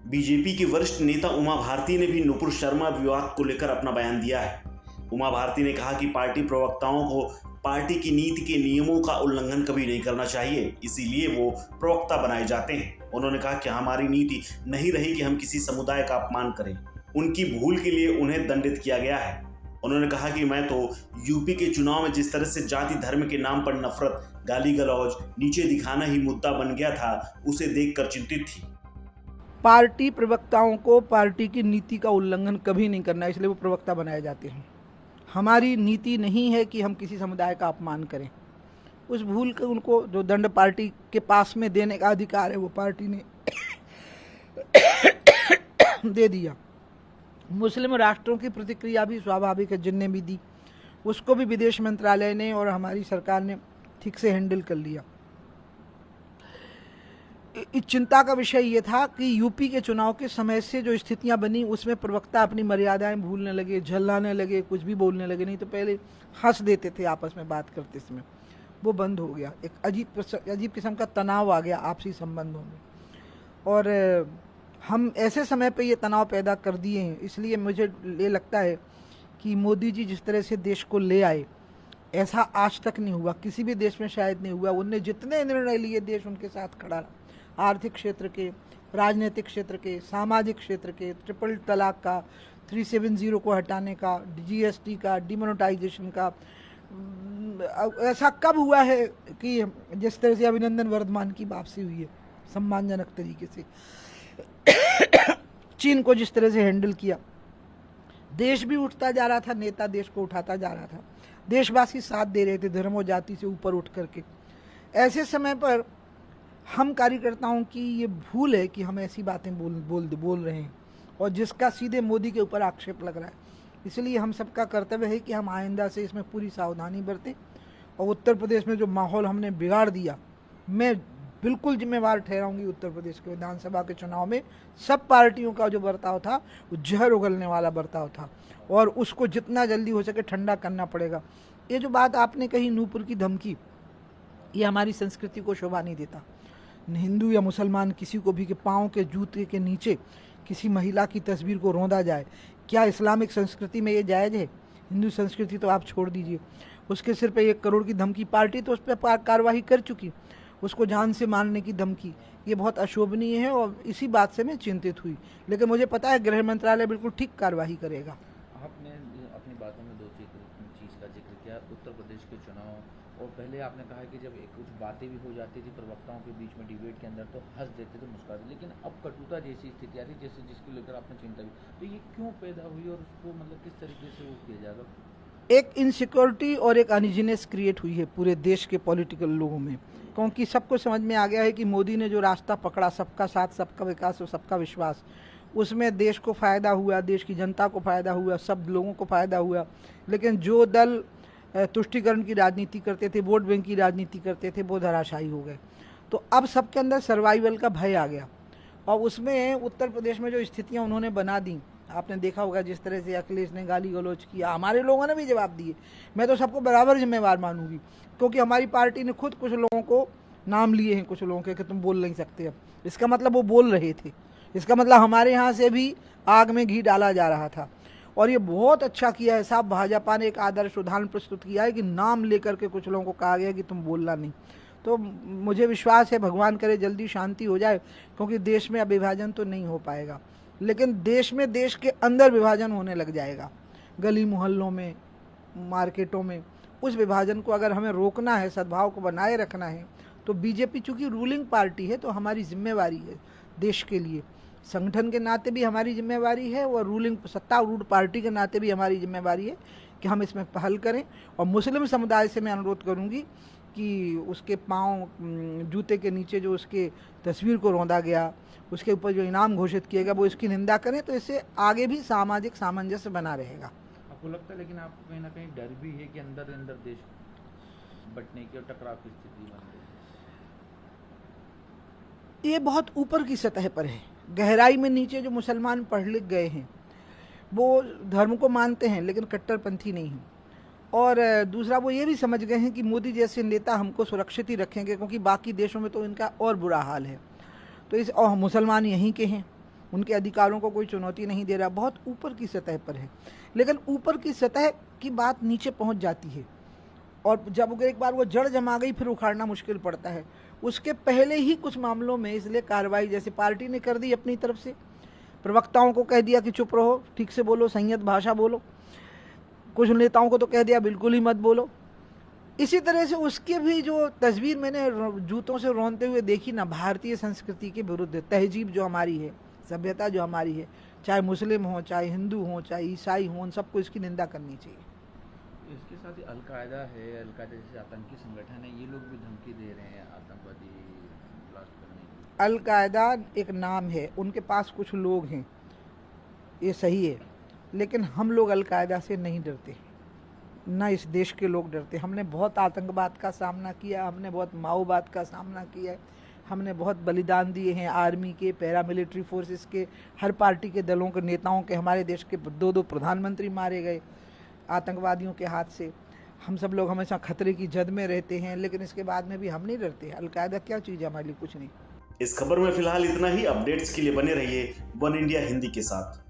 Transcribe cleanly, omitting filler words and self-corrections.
BJP की वरिष्ठ नेता उमा भारती ने भी नुपुर शर्मा विवाद को लेकर अपना बयान दिया है। उमा भारती ने कहा कि पार्टी प्रवक्ताओं को पार्टी की नीति के नियमों का उल्लंघन कभी नहीं करना चाहिए, इसीलिए वो प्रवक्ता बनाए जाते हैं। उन्होंने कहा कि हमारी नीति नहीं रही कि हम किसी समुदाय का अपमान करें। उनकी भूल के लिए उन्हें दंडित किया गया है। उन्होंने कहा कि मैं तो यूपी के चुनाव में जिस तरह से जाति धर्म के नाम पर नफरत, गाली गलौज, नीचे दिखाना ही मुद्दा बन गया था, उसे देखकर चिंतित थी। पार्टी प्रवक्ताओं को पार्टी की नीति का उल्लंघन कभी नहीं करना, इसलिए वो प्रवक्ता बनाए जाते हैं। हमारी नीति नहीं है कि हम किसी समुदाय का अपमान करें। उस भूल के उनको जो दंड पार्टी के पास में देने का अधिकार है वो पार्टी ने दे दिया। मुस्लिम राष्ट्रों की प्रतिक्रिया भी स्वाभाविक है, जिनने भी दी उसको भी विदेश मंत्रालय ने और हमारी सरकार ने ठीक से हैंडल कर लिया। इस चिंता का विषय ये था कि यूपी के चुनाव के समय से जो स्थितियां बनी उसमें प्रवक्ता अपनी मर्यादाएं भूलने लगे, झल्लाने लगे, कुछ भी बोलने लगे। नहीं तो पहले हंस देते थे आपस में बात करते समय, वो बंद हो गया। एक अजीब किस्म का तनाव आ गया आपसी संबंधों में, और हम ऐसे समय पे ये तनाव पैदा कर दिए हैं। इसलिए मुझे ये लगता है कि मोदी जी जिस तरह से देश को ले आए, ऐसा आज तक नहीं हुआ, किसी भी देश में शायद नहीं हुआ। उनने जितने निर्णय लिए देश उनके साथ खड़ा रहा। आर्थिक क्षेत्र के, राजनीतिक क्षेत्र के, सामाजिक क्षेत्र के, ट्रिपल तलाक का, 370 को हटाने का, जीएसटी का, डिमोनेटाइजेशन का। ऐसा कब हुआ है कि जिस तरह से अभिनंदन वर्धमान की वापसी हुई है सम्मानजनक तरीके से, चीन को जिस तरह से हैंडल किया, देश भी उठता जा रहा था, नेता देश को उठाता जा रहा था, देशवासी साथ दे रहे थे धर्म और जाति से ऊपर उठ करके। ऐसे समय पर हम कार्यकर्ताओं की ये भूल है कि हम ऐसी बातें बोल रहे हैं, और जिसका सीधे मोदी के ऊपर आक्षेप लग रहा है। इसलिए हम सबका कर्तव्य है कि हम आइंदा से इसमें पूरी सावधानी बरतें। और उत्तर प्रदेश में जो माहौल हमने बिगाड़ दिया, मैं बिल्कुल जिम्मेवार ठहराऊंगी। उत्तर प्रदेश के विधानसभा के चुनाव में सब पार्टियों का जो बर्ताव था वो जहर उगलने वाला बर्ताव था, और उसको जितना जल्दी हो सके ठंडा करना पड़ेगा। ये जो बात आपने कही नूपुर की धमकी, ये हमारी संस्कृति को शोभा नहीं देता। हिंदू या मुसलमान किसी को भी के पाँव के जूते के नीचे किसी महिला की तस्वीर को रौंदा जाए, क्या इस्लामिक संस्कृति में ये जायज़ है? हिंदू संस्कृति तो आप छोड़ दीजिए। उसके सिर पे 1 करोड़ की धमकी, पार्टी तो उस पर कार्रवाई कर चुकी, उसको जान से मारने की धमकी, ये बहुत अशोभनीय है, और इसी बात से मैं चिंतित हुई। लेकिन मुझे पता है गृह मंत्रालय बिल्कुल ठीक कार्रवाई करेगा। आपने अपनी बातों में 2 चीज़ का जिक्र किया, उत्तर प्रदेश के चुनाव, और पहले आपने कहा कि जब कुछ बातें भी हो जाती थी प्रवक्ताओं के बीच में डिबेट के अंदर तो हंस देते थे, मुस्कुराते, लेकिन अब कटुता जैसी स्थिति आ रही जैसे जिसको लेकर आपने चिंता की, तो ये क्यों पैदा हुई और उसको मतलब किस तरीके से वो किया जाएगा? एक इनसिक्योरिटी और एक अनइजीनेस क्रिएट हुई है पूरे देश के पॉलिटिकल लोगों में, क्योंकि सबको समझ में आ गया है कि मोदी ने जो रास्ता पकड़ा, सबका साथ, सबका विकास और सबका विश्वास, उसमें देश को फ़ायदा हुआ, देश की जनता को फ़ायदा हुआ, सब लोगों को फ़ायदा हुआ। लेकिन जो दल तुष्टीकरण की राजनीति करते थे, वोट बैंक की राजनीति करते थे, वो धराशायी हो गए। तो अब सबके अंदर सर्वाइवल का भय आ गया, और उसमें उत्तर प्रदेश में जो स्थितियां उन्होंने बना दी, आपने देखा होगा जिस तरह से अखिलेश ने गाली गलौज किया, हमारे लोगों ने भी जवाब दिए। मैं तो सबको बराबर जिम्मेवार मानूंगी, क्योंकि हमारी पार्टी ने खुद कुछ लोगों को नाम लिए हैं, कुछ लोगों के कि तुम बोल नहीं सकते। अब इसका मतलब वो बोल रहे थे, इसका मतलब हमारे यहाँ से भी आग में घी डाला जा रहा था। और ये बहुत अच्छा किया है साहब, भाजपा ने एक आदर्श उदाहरण प्रस्तुत किया है कि नाम लेकर के कुछ लोगों को कहा गया कि तुम बोलना नहीं। तो मुझे विश्वास है, भगवान करे जल्दी शांति हो जाए, क्योंकि देश में अब विभाजन तो नहीं हो पाएगा, लेकिन देश में देश के अंदर विभाजन होने लग जाएगा, गली मोहल्लों में, मार्केटों में। उस विभाजन को अगर हमें रोकना है, सद्भाव को बनाए रखना है, तो बीजेपी चूँकि रूलिंग पार्टी है तो हमारी जिम्मेवारी है देश के लिए, संगठन के नाते भी हमारी जिम्मेवारी है, और रूलिंग सत्तारूढ़ पार्टी के नाते भी हमारी जिम्मेवारी है कि हम इसमें पहल करें। और मुस्लिम समुदाय से मैं अनुरोध करूंगी कि उसके पाँव जूते के नीचे जो उसके तस्वीर को रौंदा गया, उसके ऊपर जो इनाम घोषित किया गया, वो इसकी निंदा करें, तो इससे आगे भी सामाजिक सामंजस्य बना रहेगा। आपको लगता है लेकिन आपको कहीं ना कहीं डर भी है कि अंदर अंदर देश बंटने की और टकराव की स्थिति बन रही? ये बहुत ऊपर की सतह पर है, गहराई में नीचे जो मुसलमान पढ़ लिख गए हैं वो धर्म को मानते हैं लेकिन कट्टरपंथी नहीं हैं। और दूसरा वो ये भी समझ गए हैं कि मोदी जैसे नेता हमको सुरक्षित ही रखेंगे, क्योंकि बाकी देशों में तो इनका और बुरा हाल है। तो और मुसलमान यहीं के हैं, उनके अधिकारों को कोई चुनौती नहीं दे रहा, बहुत ऊपर की सतह पर है। लेकिन ऊपर की सतह की बात नीचे पहुंच जाती है और जब एक बार वो जड़ जमा गई फिर उखाड़ना मुश्किल पड़ता है। उसके पहले ही कुछ मामलों में इसलिए कार्रवाई जैसे पार्टी ने कर दी अपनी तरफ से, प्रवक्ताओं को कह दिया कि चुप रहो, ठीक से बोलो, संयत भाषा बोलो, कुछ नेताओं को तो कह दिया बिल्कुल ही मत बोलो। इसी तरह से उसके भी जो तस्वीर मैंने जूतों से रौंदते हुए देखी ना, भारतीय संस्कृति के विरुद्ध, तहजीब जो हमारी है, सभ्यता जो हमारी है, चाहे मुस्लिम हो, चाहे हिंदू हो, चाहे ईसाई हो, उन सबको इसकी निंदा करनी चाहिए। इसके साथ ही अलकायदा है, अलकायदा जैसे आतंकी संगठन है, ये लोग भी धमकी दे रहे हैं आतंकवादी ब्लास्ट करने की। अलकायदा एक नाम है, उनके पास कुछ लोग हैं, ये सही है, लेकिन हम लोग अलकायदा से नहीं डरते, ना इस देश के लोग डरते। हमने बहुत आतंकवाद का सामना किया, हमने बहुत माओवाद का सामना किया है, हमने बहुत बलिदान दिए हैं, आर्मी के, पैरामिलिट्री फोर्सेस के, हर पार्टी के दलों के नेताओं के, हमारे देश के 2 प्रधानमंत्री मारे गए आतंकवादियों के हाथ से। हम सब लोग हमेशा खतरे की जद में रहते हैं, लेकिन इसके बाद में भी हम नहीं डरते। अलकायदा क्या चीज़ है हमारे लिए? कुछ नहीं। इस खबर में फिलहाल इतना ही। अपडेट्स के लिए बने रहिए वन इंडिया हिंदी के साथ।